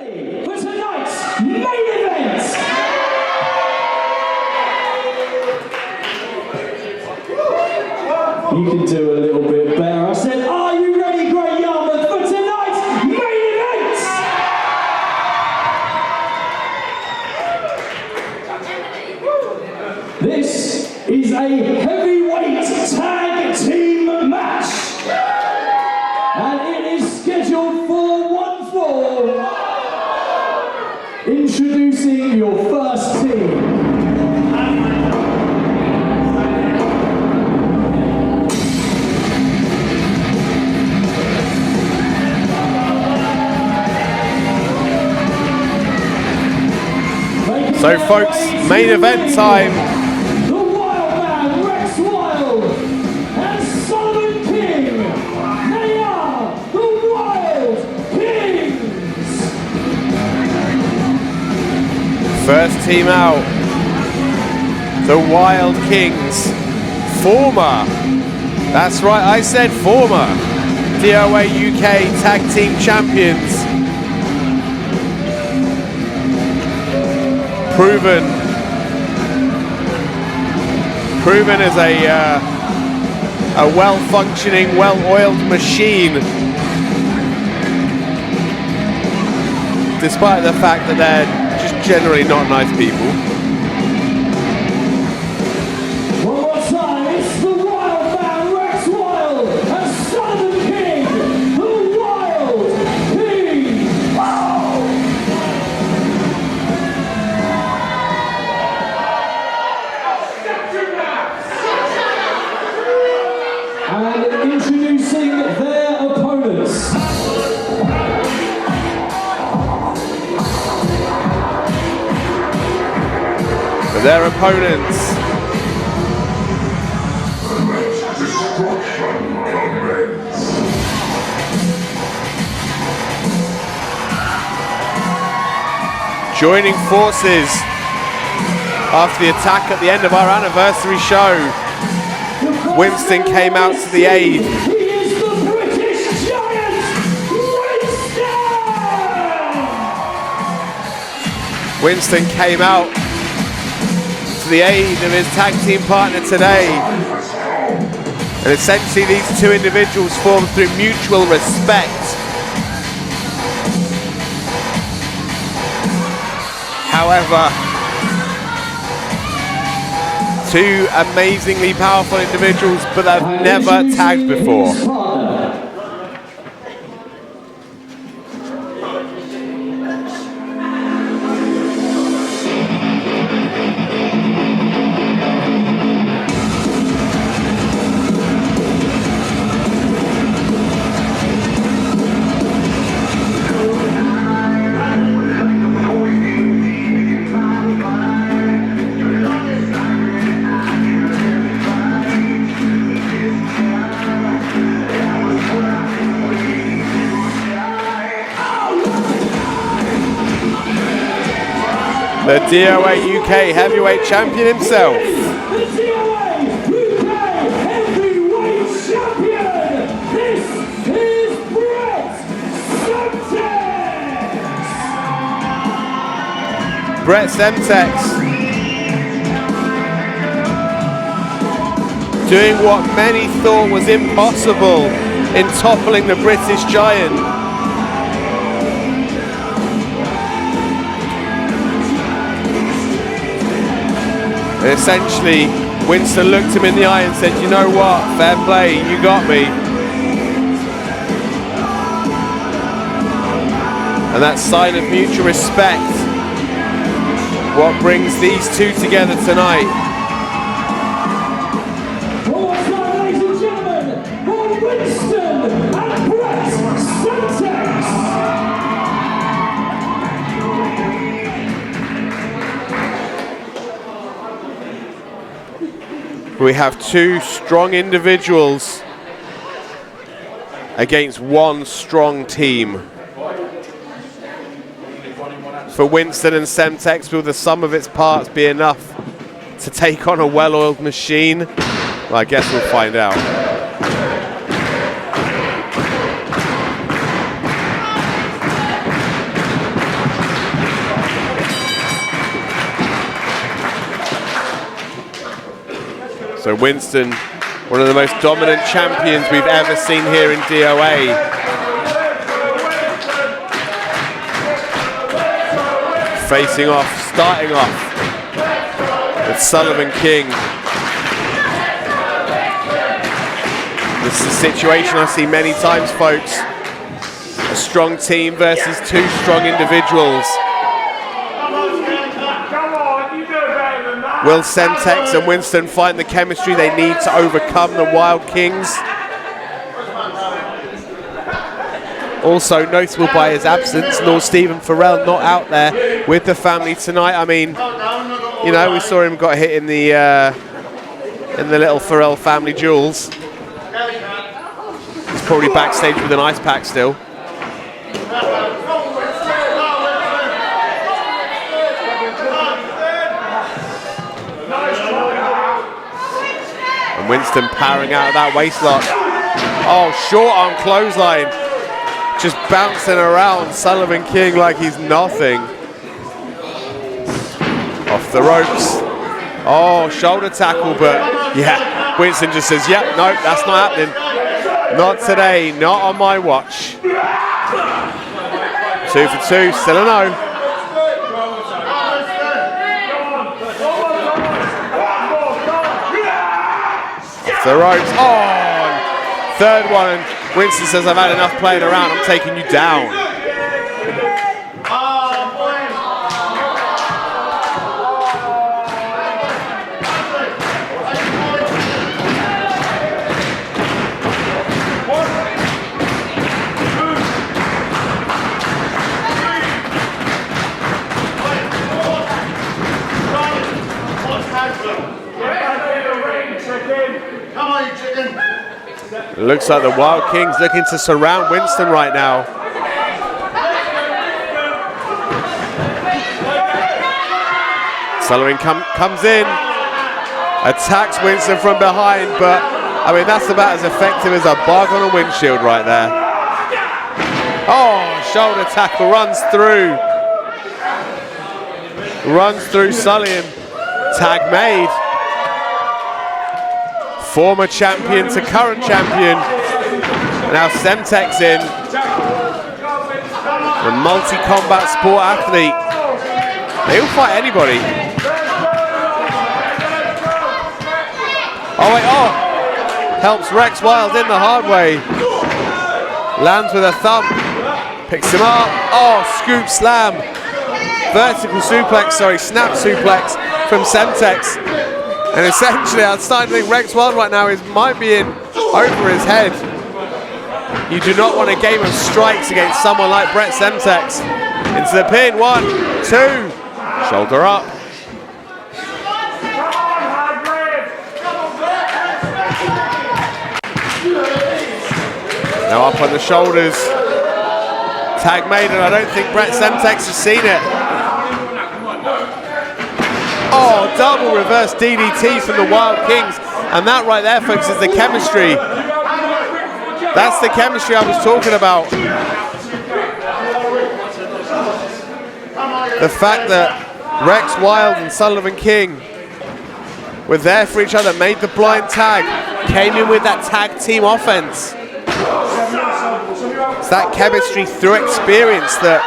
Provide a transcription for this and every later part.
ready for tonight's main event? You can do a little bit better. I said, are you ready, Great Yarmouth, for tonight's main event? This is a heavyweight tag team match. And it is scheduled for 1 fall. Introducing your first team. So folks, main event time. The Wild Man, Rexx Wylde, and Sullivan King. They are the Wild Kings. First team out. The Wild Kings. Former. That's right, I said former. DOA UK Tag Team Champions. Proven as a well-functioning, well-oiled machine, despite the fact that they're just generally not nice people. One more time, it's the Wild Man, Rexx Wylde, and Sullivan King, the Wild Kings. Wow. And introducing their opponents. Their opponents. Joining forces after the attack at the end of our anniversary show. Winston came out to the aid. He is the British Giant, Winston! Winston came out to the aid of his tag team partner today. And essentially these two individuals formed through mutual respect. However, two amazingly powerful individuals, but they've never tagged before. The DOA UK Heavyweight Champion himself. The DOA UK Heavyweight Champion. This is Brett Semtex. Doing what many thought was impossible in toppling the British Giant. And essentially, Winston looked him in the eye and said, you know what, fair play, you got me. And that sign of mutual respect, what brings these two together tonight. One more time, ladies and gentlemen, for Winston and Brett Semtex. We have two strong individuals against one strong team. For Winston and Semtex, will the sum of its parts be enough to take on a well-oiled machine? Well, I guess we'll find out. So Winston, one of the most dominant champions we've ever seen here in DOA. Facing off, starting off with Sullivan King. This is a situation I see many times, folks. A strong team versus two strong individuals. Will Semtex and Winston find the chemistry they need to overcome the Wylde Kings? Also notable by his absence, Lord Stephen Farrell not out there with the family tonight. I mean, you know, we saw him got hit in the little Farrell family jewels. He's probably backstage with an ice pack still. And Winston powering out of that waistlock. Oh, short arm clothesline. Just bouncing around Sullivan King like he's nothing. Off the ropes. Oh, shoulder tackle, but yeah, Winston just says, yep, nope, that's not happening. Not today, not on my watch. 2 for 2, still a no. Off the ropes, oh, third one, and Winston says, I've had enough playing around, I'm taking you down. It looks like the Wylde Kings looking to surround Winston right now. Sullivan comes in, attacks Winston from behind, but I mean that's about as effective as a bug on a windshield right there. Oh, shoulder tackle runs through Sullivan. Tag made. Former champion to current champion. Now Semtex in. A multi-combat sport athlete. They will fight anybody. Oh wait, oh! Helps Rexx Wylde in the hard way. Lands with a thumb. Picks him up. Oh, scoop slam. Vertical suplex, sorry, snap suplex from Semtex. And essentially, I'm starting to think Rexx Wylde right now might be in over his head. You do not want a game of strikes against someone like Brett Semtex. Into the pin, 1, 2, shoulder up. Now up on the shoulders. Tag made, and I don't think Brett Semtex has seen it. Oh, double reverse DDT from the Wylde Kings. And that right there, folks, is the chemistry. That's the chemistry I was talking about. The fact that Rexx Wylde and Sullivan King were there for each other, made the blind tag, came in with that tag team offense. It's that chemistry through experience that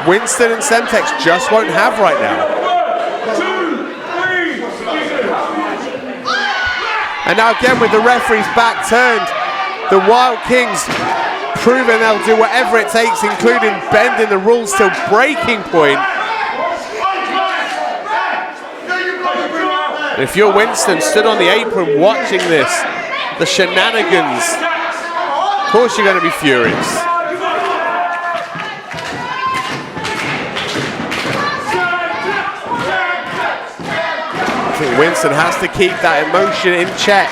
Winston and Semtex just won't have right now. And now again with the referee's back turned, the Wylde Kings proving they'll do whatever it takes, including bending the rules till breaking point. And if you're Winston stood on the apron watching this, the shenanigans, of course you're going to be furious. I think Winston has to keep that emotion in check.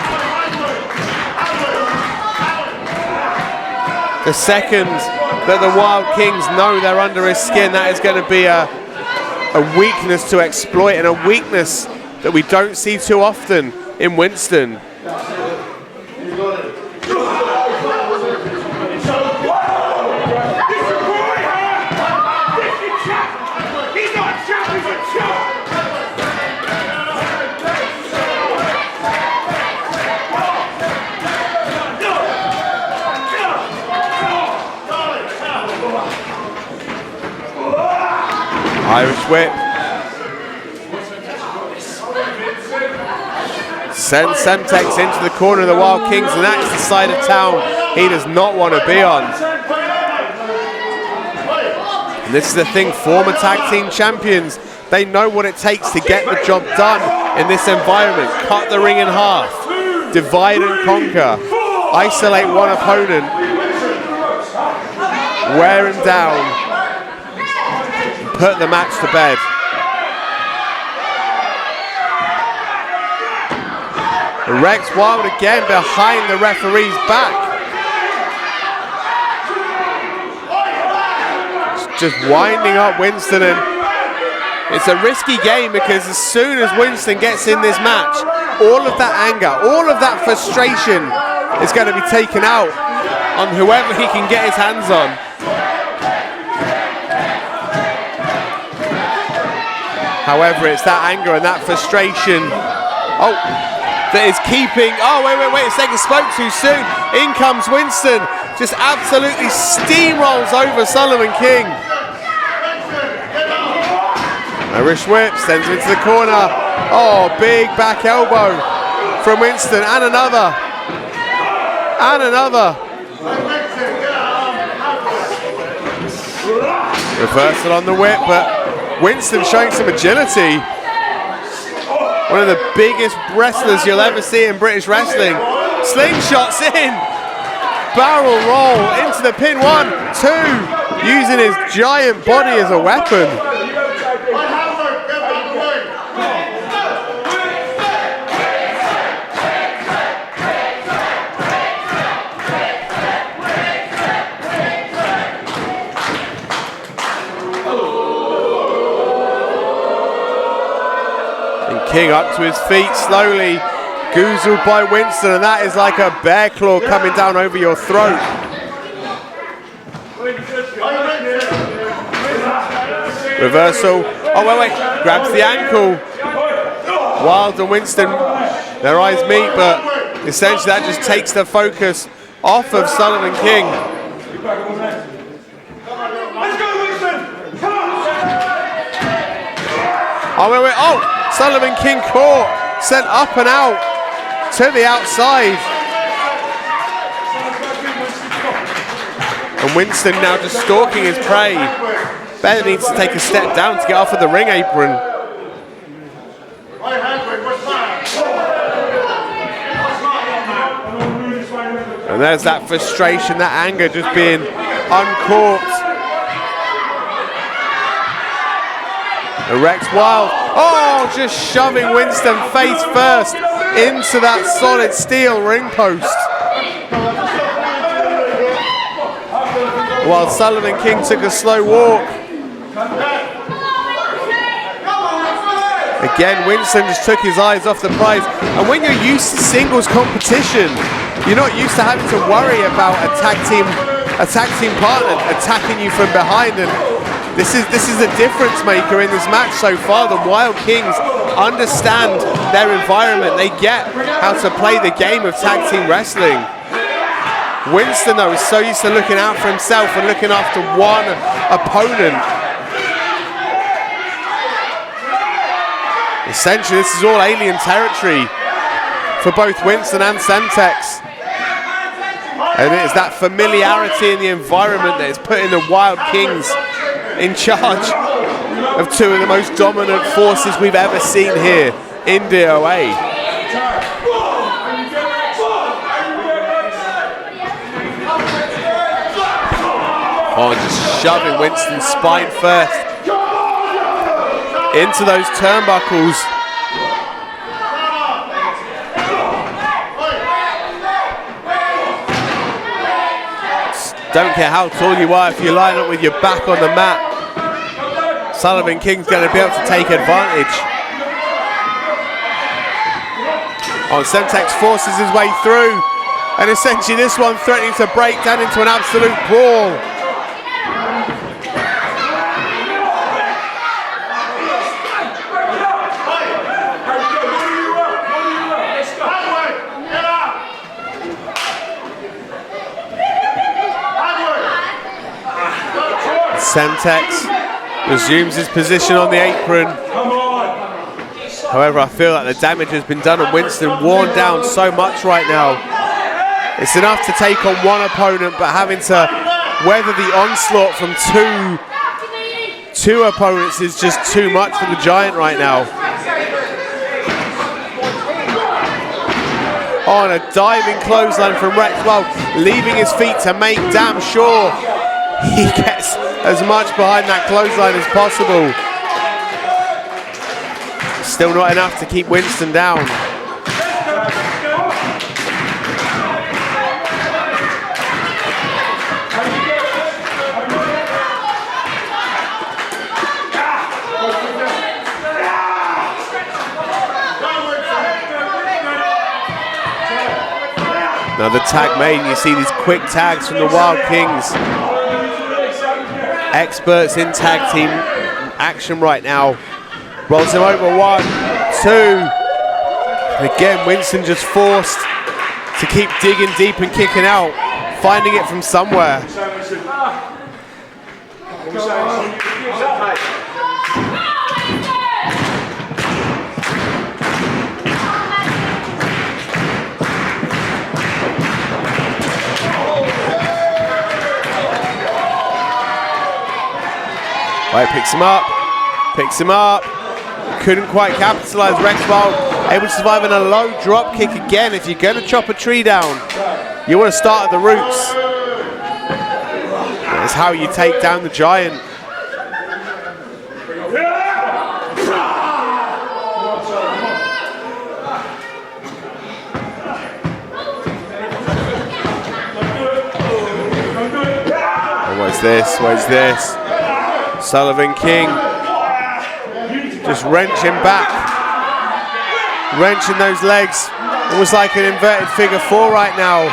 The second that the Wylde Kings know they're under his skin, that is going to be a weakness to exploit, and a weakness that we don't see too often in Winston. Irish whip. Sends Semtex into the corner of the Wylde Kings, and that is the side of town he does not want to be on. And this is the thing, former tag team champions, they know what it takes to get the job done in this environment. Cut the ring in half, divide and conquer, isolate one opponent, wear him down, put the match to bed. Rexx Wylde again behind the referee's back. Just winding up Winston, and it's a risky game because as soon as Winston gets in this match, all of that anger, all of that frustration is going to be taken out on whoever he can get his hands on. However, it's that anger and that frustration that is keeping... Oh, wait a second, spoke too soon. In comes Winston, just absolutely steamrolls over Sullivan King. Irish whip, sends him into the corner. Oh, big back elbow from Winston, and another. And another. Reversal on the whip, but Winston showing some agility. One of the biggest wrestlers you'll ever see in British wrestling. Slingshots in. Barrel roll into the pin. 1, 2. Using his giant body as a weapon. King up to his feet slowly, goozled by Winston, and that is like a bear claw coming down over your throat. Reversal. Oh, wait, grabs the ankle. Wylde and Winston, their eyes meet, but essentially that just takes the focus off of Sullivan King. Oh, wait, oh! Sullivan King caught, sent up and out to the outside. And Winston now just stalking his prey. Ben needs to take a step down to get off of the ring apron. And there's that frustration, that anger just being uncorked. Rexx Wylde, oh, just shoving Winston face first into that solid steel ring post. While Sullivan King took a slow walk. Again, Winston just took his eyes off the prize. And when you're used to singles competition, you're not used to having to worry about a tag team partner attacking you from behind. And this is a difference maker in this match so far. The Wylde Kings understand their environment. They get how to play the game of tag team wrestling. Winston, though, is so used to looking out for himself and looking after one opponent. Essentially, this is all alien territory for both Winston and Semtex. And it is that familiarity in the environment that is putting the Wylde Kings in charge of two of the most dominant forces we've ever seen here in DOA. Oh, just shoving Winston's spine first into those turnbuckles. Don't care how tall you are, if you line up with your back on the mat, Sullivan King's going to be able to take advantage. Oh, Semtex forces his way through, and essentially this one threatening to break down into an absolute brawl. Semtex Resumes his position on the apron. However, I feel like the damage has been done on Winston, worn down so much right now. It's enough to take on one opponent, but having to weather the onslaught from two opponents is just too much for the Giant right now. Oh, and a diving clothesline from Rexx Wylde, leaving his feet to make damn sure he gets as much behind that clothesline as possible. Still not enough to keep Winston down. Another tag made, and you see these quick tags from the Wild Kings. Experts in tag team action right now. Rolls him over, 1, 2. And again, Winston just forced to keep digging deep and kicking out, finding it from somewhere. Right, picks him up. Couldn't quite capitalize. Rexx Wylde able to survive in a low drop kick again. If you're going to chop a tree down, you want to start at the roots. That's how you take down the Giant. Oh, what's this? What's this? Sullivan King just wrenching back, wrenching those legs. Almost like an inverted figure 4 right now.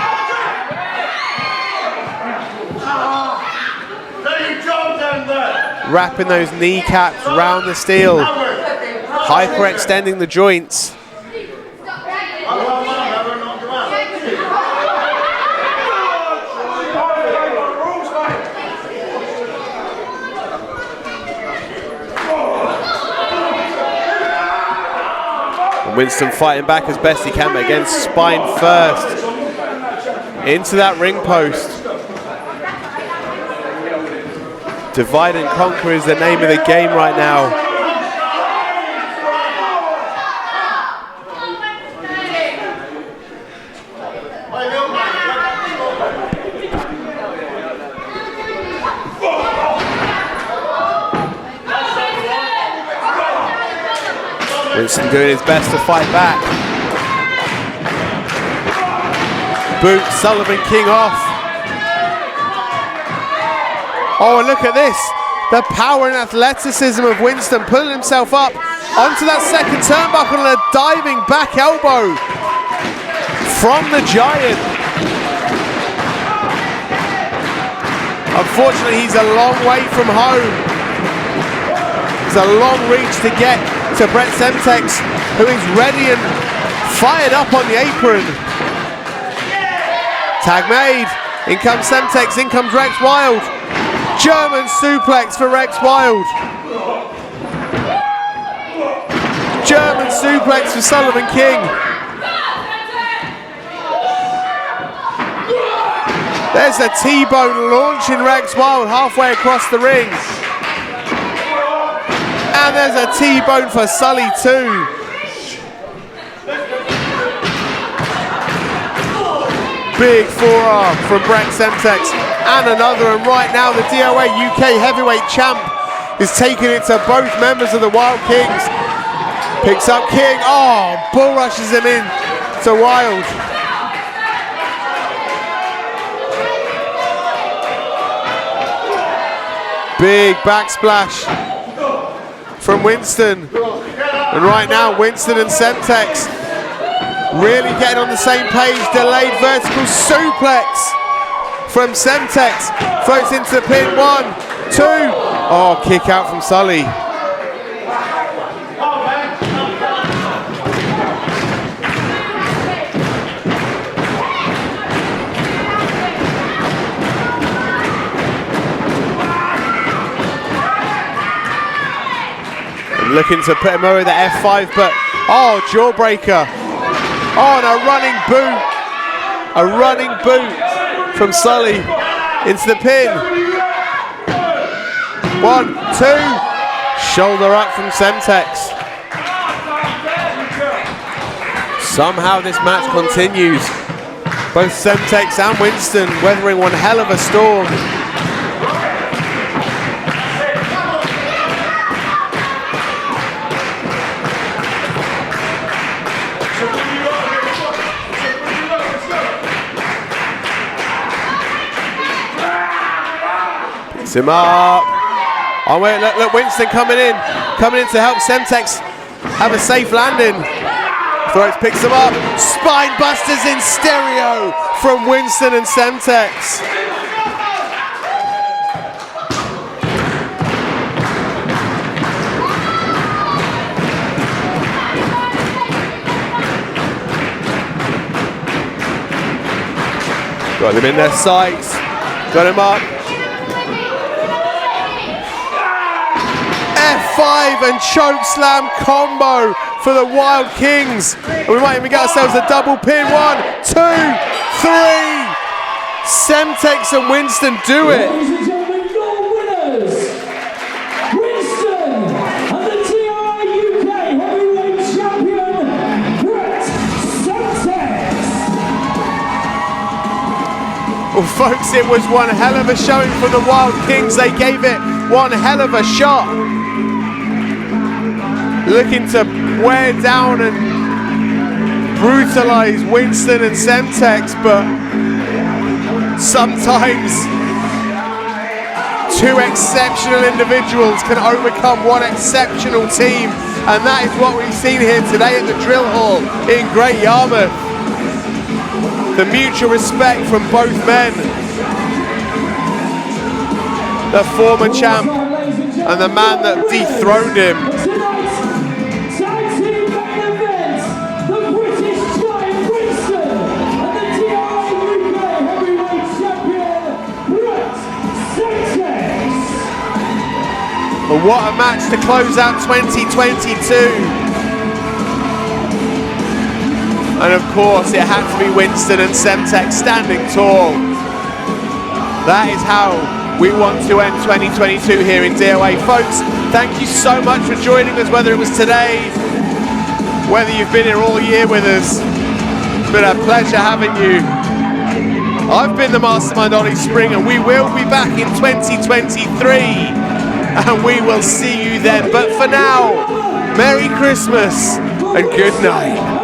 Wrapping those kneecaps round the steel, hyperextending the joints. Winston fighting back as best he can, but again, spine first into that ring post. Divide and conquer is the name of the game right now. Winston doing his best to fight back. Boot Sullivan King off. Oh, and look at this. The power and athleticism of Winston pulling himself up onto that second turnbuckle and a diving back elbow from the Giant. Unfortunately, he's a long way from home. It's a long reach to get to Brett Semtex, who is ready and fired up on the apron. Tag made. In comes Semtex, in comes Rexx Wylde. German suplex for Rexx Wylde. German suplex for Sullivan King. There's a T-bone launching Rexx Wylde halfway across the ring. And there's a T-bone for Sully too. Big forearm from Brett Semtex and another, and right now the DOA UK Heavyweight Champ is taking it to both members of the Wild Kings. Picks up King, oh, bull rushes him in to Wylde. Big backsplash from Winston, and right now Winston and Semtex really getting on the same page. Delayed vertical suplex from Semtex, floats into the pin, 1, 2, oh, kick out from Sully. Looking to put him over the F5, but oh, jawbreaker. Oh, and a running boot. A running boot from Sully into the pin. 1, 2. Shoulder up from Semtex. Somehow this match continues. Both Semtex and Winston weathering one hell of a storm. Picks him up. Oh wait, look, Winston coming in to help Semtex have a safe landing. Throats picks him up. Spine busters in stereo from Winston and Semtex. Got him in their sights. Got him up. F5 and choke slam combo for the Wylde Kings. And we might even get ourselves a double pin. 1, 2, 3. Semtex and Winston do it. Ladies and gentlemen, your winners, Winston and the DOA UK Heavyweight Champion, Semtex. Well, folks, it was one hell of a showing from the Wylde Kings. They gave it one hell of a shot. Looking to wear down and brutalize Winston and Semtex, but sometimes two exceptional individuals can overcome one exceptional team, and that is what we've seen here today at the Drill Hall in Great Yarmouth. The mutual respect from both men. The former champ and the man that dethroned him. But what a match to close out 2022. And of course it had to be Winston and Semtex standing tall. That is how we want to end 2022 here in DOA. Folks, thank you so much for joining us, whether it was today, whether you've been here all year with us. It's been a pleasure having you. I've been the Mastermind Ollie Spring, and we will be back in 2023. And we will see you then. But for now, Merry Christmas and good night.